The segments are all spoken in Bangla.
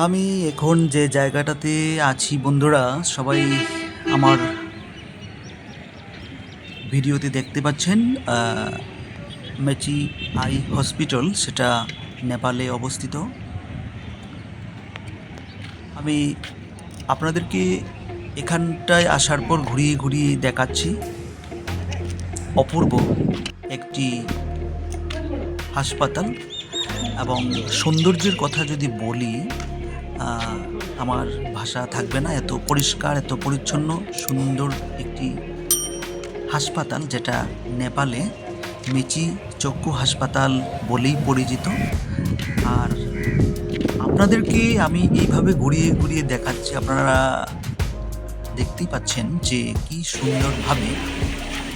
আমি এখন যে জায়গাটাতে আছি বন্ধুরা, সবাই আমার ভিডিওতে দেখতে পাচ্ছেন। মেচি আই হসপিটাল, সেটা নেপালে অবস্থিত। আমি আপনাদেরকে এখানটায় আসার পর ঘুরিয়ে ঘুরিয়ে দেখাচ্ছি অপূর্ব একটি হাসপাতাল। এবং সৌন্দর্যের কথা যদি বলি, আমার ভাষা থাকবে না। এত পরিষ্কার, এত পরিচ্ছন্ন, সুন্দর একটি হাসপাতাল, যেটা নেপালে মেচি চক্ষু হাসপাতাল বলেই পরিচিত। আর আপনাদেরকে আমি এইভাবে ঘুরিয়ে ঘুরিয়ে দেখাচ্ছি, আপনারা দেখতেই পাচ্ছেন যে কি সুন্দরভাবে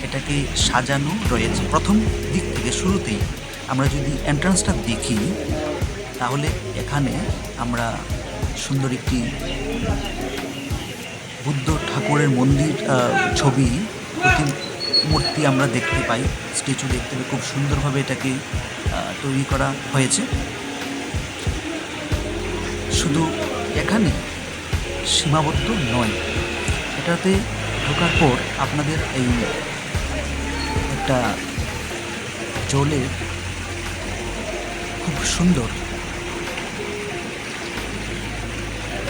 এটাকে সাজানো রয়েছে। প্রথম দিক থেকে শুরুতেই আমরা যদি এন্ট্রান্সটা দেখি, তাহলে এখানে আমরা সুন্দর একটি বুদ্ধ ঠাকুরের মন্দির ছবি মূর্তি আমরা দেখতে পাই, স্ট্যাচু দেখতে পাই। খুব সুন্দরভাবে এটাকে তৈরি করা হয়েছে। শুধু এখানে সীমাবদ্ধ নয়, এটাতে ঢোকার পর আপনাদের এই একটা জলের খুব সুন্দর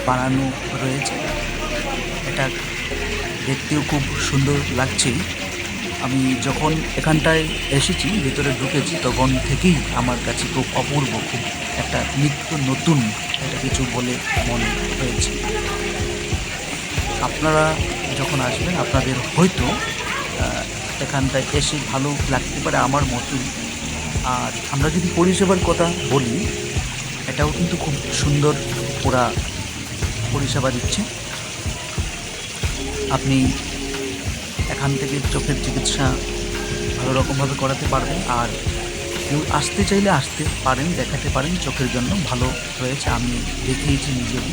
বানানো রয়েছে। এটা দেখতেও খুব সুন্দর লাগছে। আমি যখন এখানটায় এসেছি, ভেতরে ঢুকেছি, তখন থেকেই আমার কাছে খুব অপূর্ব, খুব একটা নিত্য নতুন একটা কিছু বলে মনে হয়েছে। আপনারা যখন আসবেন, আপনাদের হয়তো এখানটায় এসে ভালো লাগতে পারে আমার মতোই। আর আমরা যদি পরিষেবার কথা বলি, এটাও কিন্তু খুব সুন্দর ওরা পরিষেবা দিচ্ছে। আপনি এখান থেকে চোখের চিকিৎসা ভালো রকমভাবে করাতে পারবেন। আর কেউ আসতে চাইলে আসতে পারেন, দেখাতে পারেন, চোখের জন্য ভালো রয়েছে। আমি দেখিয়েছি নিজেও।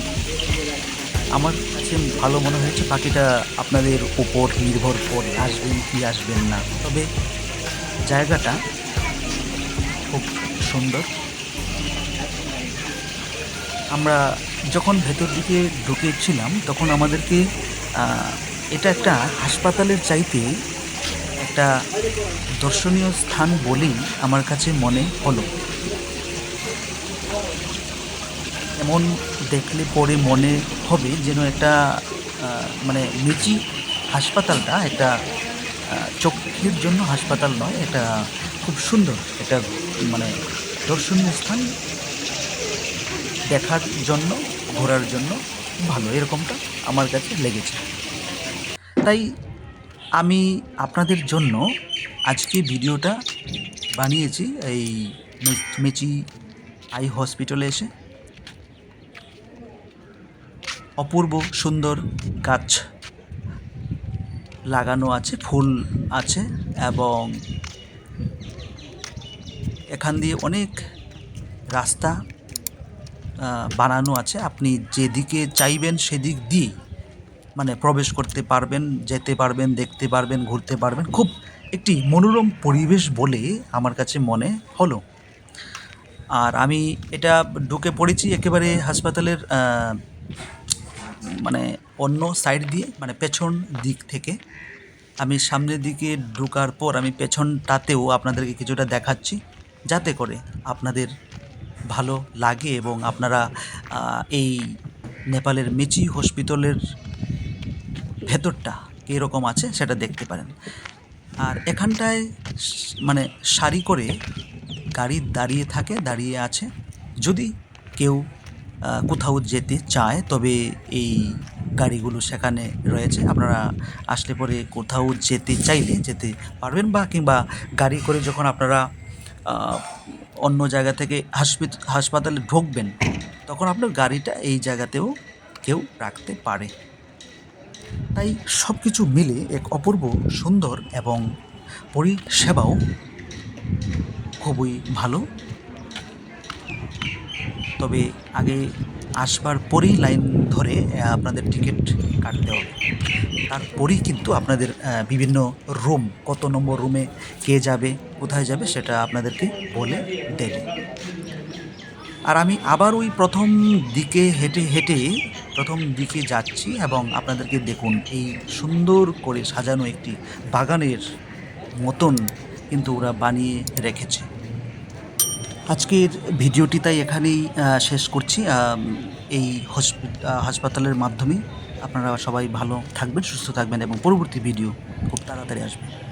আমার কাছে ভালো মনে হয়েছে। বাকিটা আপনাদের উপর নির্ভর করে, আসবেন কি আসবেন না। তবে জায়গাটা খুব সুন্দর। আমরা যখন ভেতর দিকে ঢুকেছিলাম, তখন আমাদেরকে এটা একটা হাসপাতালের চাইতে একটা দর্শনীয় স্থান বলেই আমার কাছে মনে হলো। এমন দেখলে পরে মনে হবে যেন একটা মানে মেচি হাসপাতালটা একটা চোখের জন্য হাসপাতাল নয়, এটা খুব সুন্দর, এটা মানে দর্শনীয় স্থান, দেখার জন্য, ঘোরার জন্য ভালো, এরকমটা আমার কাছে লেগেছে। তাই আমি আপনাদের জন্য আজকে ভিডিওটা বানিয়েছি এই মেচি আই হসপিটালে এসে। অপূর্ব সুন্দর গাছ লাগানো আছে, ফুল আছে, এবং এখান দিয়ে অনেক রাস্তা বানানো আছে। আপনি যেদিকে চাইবেন সেদিক দিয়ে মানে প্রবেশ করতে পারবেন, যেতে পারবেন, দেখতে পারবেন, ঘুরতে পারবেন। খুব একটি মনোরম পরিবেশ বলে আমার কাছে মনে হলো। আর আমি এটা ঢুকে পড়েছি একেবারে হাসপাতালের মানে অন্য সাইড দিয়ে, মানে পেছন দিক থেকে। আমি সামনের দিকে ঢোকার পর আমি পেছনটাতেও আপনাদেরকে কিছুটা দেখাচ্ছি, যাতে করে আপনাদের ভালো লাগে এবং আপনারা এই নেপালের মেচি হসপিটালের ভেতরটা কীরকম আছে সেটা দেখতে পারেন। আর এখানটায় মানে সারি করে গাড়ি দাঁড়িয়ে আছে। যদি কেউ কোথাও যেতে চায়, তবে এই গাড়িগুলো সেখানে রয়েছে। আপনারা আসলে পরে কোথাও যেতে চাইলে যেতে পারবেন, বা কিংবা গাড়ি করে যখন আপনারা অন্য জায়গা থেকে হাসপাতালে ঢুকবেন, তখন আপনার গাড়িটা এই জায়গাতেও কেউ রাখতে পারে। তাই সব কিছু মিলে এক অপূর্ব সুন্দর, এবং পরিষেবাও খুবই ভালো। তবে আগে আসবার পরেই লাইন ধরে আপনাদের টিকিট কাটতে হবে। তারপরেই কিন্তু আপনাদের বিভিন্ন রুম, কত নম্বর রুমে কে যাবে, কোথায় যাবে, সেটা আপনাদেরকে বলে দেবে। আর আমি আবার ওই প্রথম দিকে হেঁটে হেঁটে প্রথম দিকে যাচ্ছি এবং আপনাদেরকে দেখুন এই সুন্দর করে সাজানো একটি বাগানের মতন কিন্তু ওরা বানিয়ে রেখেছে। আজকের ভিডিওটি তাই এখানেই শেষ করছি। এই হাসপাতালের মাধ্যমেই আপনারা সবাই ভালো থাকবেন, সুস্থ থাকবেন এবং পরবর্তী ভিডিও খুব তাড়াতাড়ি আসবে।